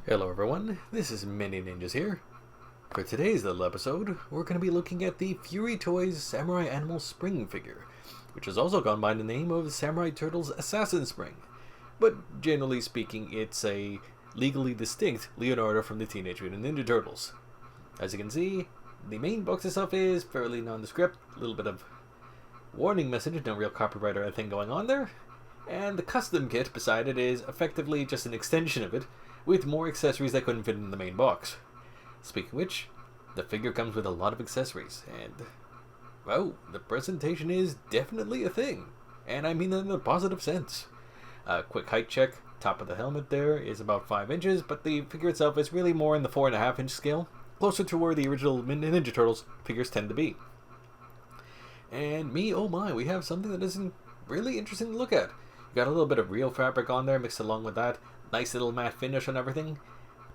Hello everyone, this is Mini Ninjas here. For today's little episode, we're going to be looking at the Fury Toys Samurai Animal Spring figure, which has also gone by the name of Samurai Turtles Assassin Spring. But generally speaking, it's a legally distinct Leonardo from the Teenage Mutant Ninja Turtles. As you can see, the main box itself is fairly nondescript, a little bit of warning message, no real copyright or anything going on there. And the custom kit beside it is effectively just an extension of it, with more accessories that couldn't fit in the main box. Speaking of which, the figure comes with a lot of accessories, and well, the presentation is definitely a thing, and I mean that in a positive sense. Quick height check, top of the helmet there is about 5 inches, but the figure itself is really more in the 4.5 inch scale, closer to where the original Ninja Turtles figures tend to be. And oh my, we have something that isn't really interesting to look at. You got a little bit of real fabric on there mixed along with that. Nice little matte finish on everything.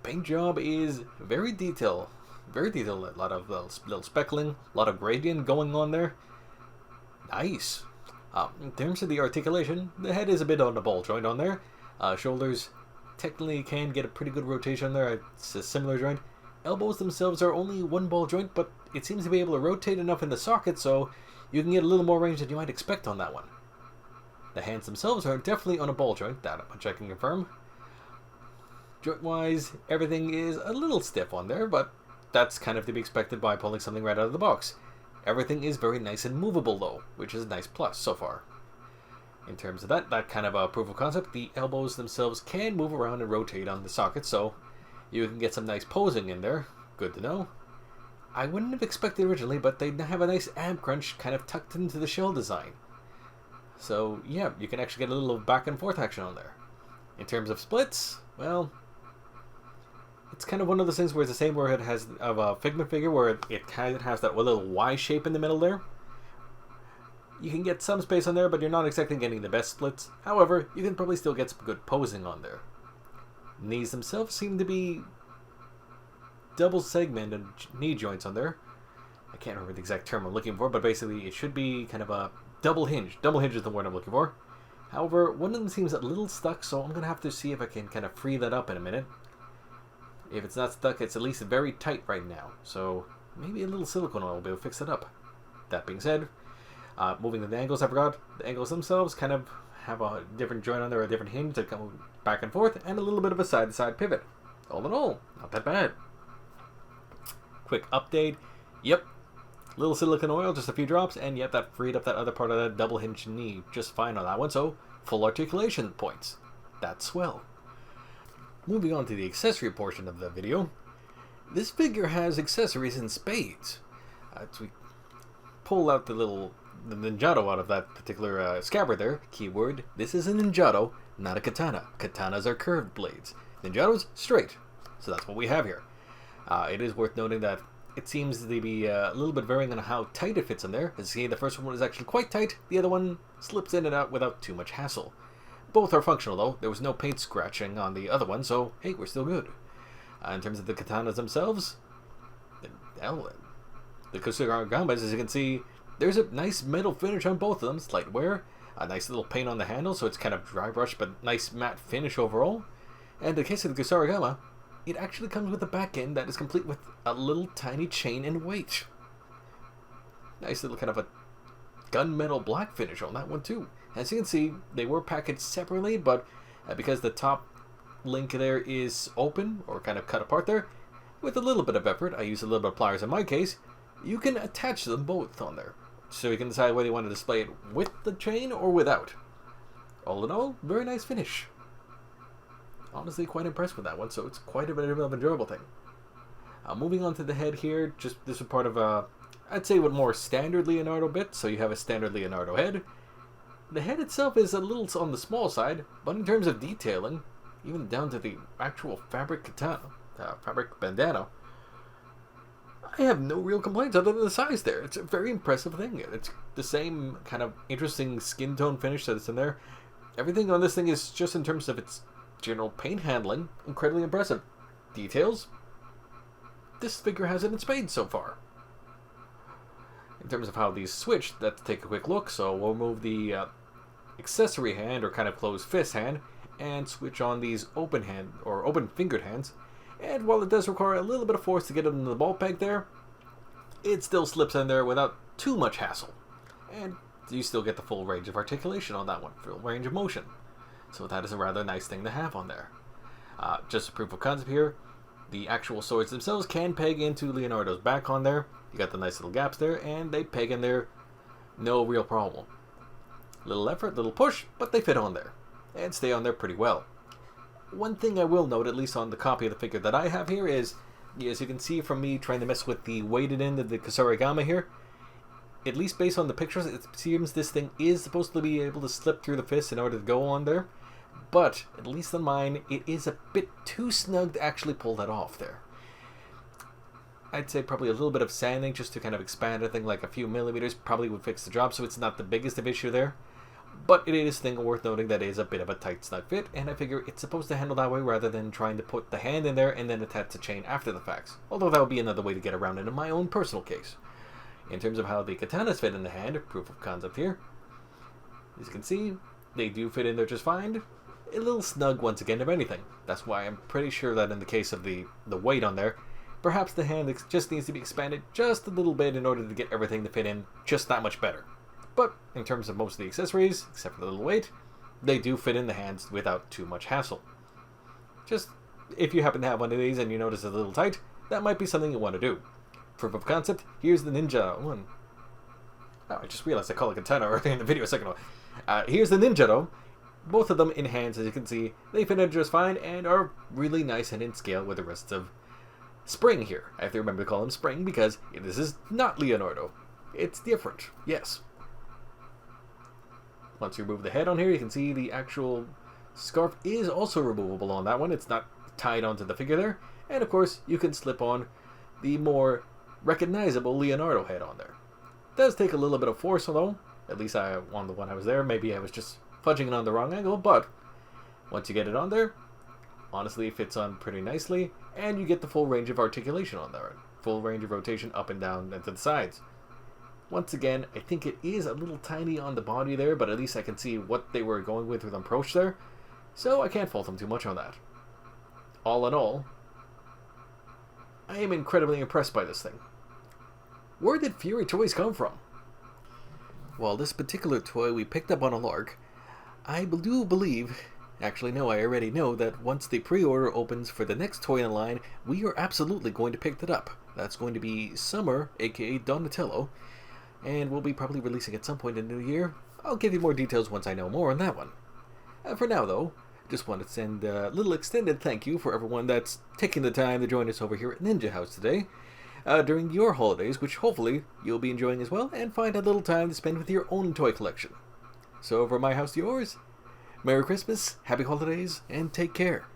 Paint job is very detailed. Very detailed. A lot of little speckling. A lot of gradient going on there. Nice. In terms of the articulation, the head is a bit on the ball joint on there. Shoulders technically can get a pretty good rotation there. It's a similar joint. Elbows themselves are only one ball joint, but it seems to be able to rotate enough in the socket so you can get a little more range than you might expect on that one. The hands themselves are definitely on a ball joint, that much I can confirm. Joint-wise, everything is a little stiff on there, but that's kind of to be expected by pulling something right out of the box. Everything is very nice and movable though, which is a nice plus so far. In terms of that kind of a proof of concept, the elbows themselves can move around and rotate on the socket, so you can get some nice posing in there. Good to know. I wouldn't have expected originally, but they have a nice ab crunch kind of tucked into the shell design. So yeah, you can actually get a little back and forth action on there. In terms of splits, well, it's kind of one of those things where it's the same where it has of a Figment figure where it kind of has that little Y shape in the middle there. You can get some space on there, but you're not exactly getting the best splits. However, you can probably still get some good posing on there. Knees themselves seem to be double segmented knee joints on there. I can't remember the exact term I'm looking for, but basically it should be kind of a double hinge. Double hinge is the word I'm looking for. However, one of them seems a little stuck, so I'm going to have to see if I can kind of free that up in a minute. If it's not stuck, it's at least very tight right now, so maybe a little silicone oil will be able to fix it up. That being said, moving to the angles, I forgot. The angles themselves kind of have a different joint on there, a different hinge that come back and forth, and a little bit of a side-to-side pivot. All in all, not that bad. Quick update. Yep, little silicone oil, just a few drops, and yep, that freed up that other part of that double hinge knee just fine on that one, so full articulation points. That's swell. Moving on to the accessory portion of the video, this figure has accessories in spades. As we pull out the Ninjato out of that particular scabbard there, keyword, this is a Ninjato, not a katana. Katanas are curved blades. Ninjato's straight. So that's what we have here. It is worth noting that it seems to be a little bit varying on how tight it fits in there. As you see, the first one is actually quite tight, the other one slips in and out without too much hassle. Both are functional though. There was no paint scratching on the other one, so hey, we're still good. In terms of the katanas themselves, the Kusaragamas, as you can see, there's a nice metal finish on both of them. It's light wear, a nice little paint on the handle, so it's kind of dry brush, but nice matte finish overall. And in the case of the Kusarigama, it actually comes with a back end that is complete with a little tiny chain and weight. Nice little kind of a gunmetal black finish on that one too. As you can see, they were packaged separately, but because the top link there is open, or kind of cut apart there, with a little bit of effort, I use a little bit of pliers in my case, you can attach them both on there. So you can decide whether you want to display it with the chain or without. All in all, very nice finish. Honestly, quite impressed with that one, so it's quite a bit of an enjoyable thing. Moving on to the head here, just this is part of a, I'd say, what more standard Leonardo bit, so you have a standard Leonardo head. The head itself is a little on the small side, but in terms of detailing, even down to the actual fabric katana, fabric bandana, I have no real complaints other than the size there. It's a very impressive thing. It's the same kind of interesting skin tone finish that's in there. Everything on this thing is just in terms of its general paint handling, incredibly impressive. Details, this figure has it in spades so far. In terms of how these switch, let's take a quick look. So we'll move the accessory hand, or kind of closed fist hand, and switch on these open hand or open fingered hands. And while it does require a little bit of force to get it in the ball peg there, it still slips in there without too much hassle. And you still get the full range of articulation on that one, full range of motion. So that is a rather nice thing to have on there. Just a proof of concept here, the actual swords themselves can peg into Leonardo's back on there. You got the nice little gaps there, and they peg in there, no real problem. Little effort, little push, but they fit on there, and stay on there pretty well. One thing I will note, at least on the copy of the figure that I have here, is, as you can see from me trying to mess with the weighted end of the Kusarigama here, at least based on the pictures, it seems this thing is supposed to be able to slip through the fist in order to go on there. But, at least on mine, it is a bit too snug to actually pull that off there. I'd say probably a little bit of sanding just to kind of expand a thing like a few millimeters probably would fix the job, so it's not the biggest of issue there. But it is a thing worth noting that it is a bit of a tight snug fit, and I figure it's supposed to handle that way rather than trying to put the hand in there and then attach the chain after the facts. Although that would be another way to get around it in my own personal case. In terms of how the katanas fit in the hand, proof of concept here, as you can see, they do fit in there just fine. A little snug once again, if anything. That's why I'm pretty sure that in the case of the weight on there, perhaps the hand just needs to be expanded just a little bit in order to get everything to fit in just that much better. But in terms of most of the accessories, except for the little weight, they do fit in the hands without too much hassle. Just, if you happen to have one of these and you notice it's a little tight, that might be something you want to do. Proof of concept, here's the Ninja one. Oh, I just realized I called it katana earlier in the video a second ago. Here's the Ninjaro. Both of them in hands, as you can see, they fit in just fine and are really nice and in scale with the rest of Spring here. I have to remember to call him Spring because this is not Leonardo. It's different, yes. Once you remove the head on here, you can see the actual scarf is also removable on that one. It's not tied onto the figure there. And of course, you can slip on the more recognizable Leonardo head on there. It does take a little bit of force, though. At least on the one I was there. Maybe I was just fudging it on the wrong angle, but once you get it on there, honestly it fits on pretty nicely, and you get the full range of articulation on there. Full range of rotation up and down and to the sides. Once again, I think it is a little tiny on the body there, but at least I can see what they were going with approach there, so I can't fault them too much on that. All in all, I am incredibly impressed by this thing. Where did Fury Toys come from? Well, this particular toy we picked up on a lark. I do believe, actually no, I already know that once the pre-order opens for the next toy in the line, we are absolutely going to pick that up. That's going to be Summer, aka Donatello, and we'll be probably releasing at some point in the new year. I'll give you more details once I know more on that one. For now though, just want to send a little extended thank you for everyone that's taking the time to join us over here at Ninja House today, during your holidays, which hopefully you'll be enjoying as well, and find a little time to spend with your own toy collection. So from my house to yours, Merry Christmas, Happy Holidays, and take care.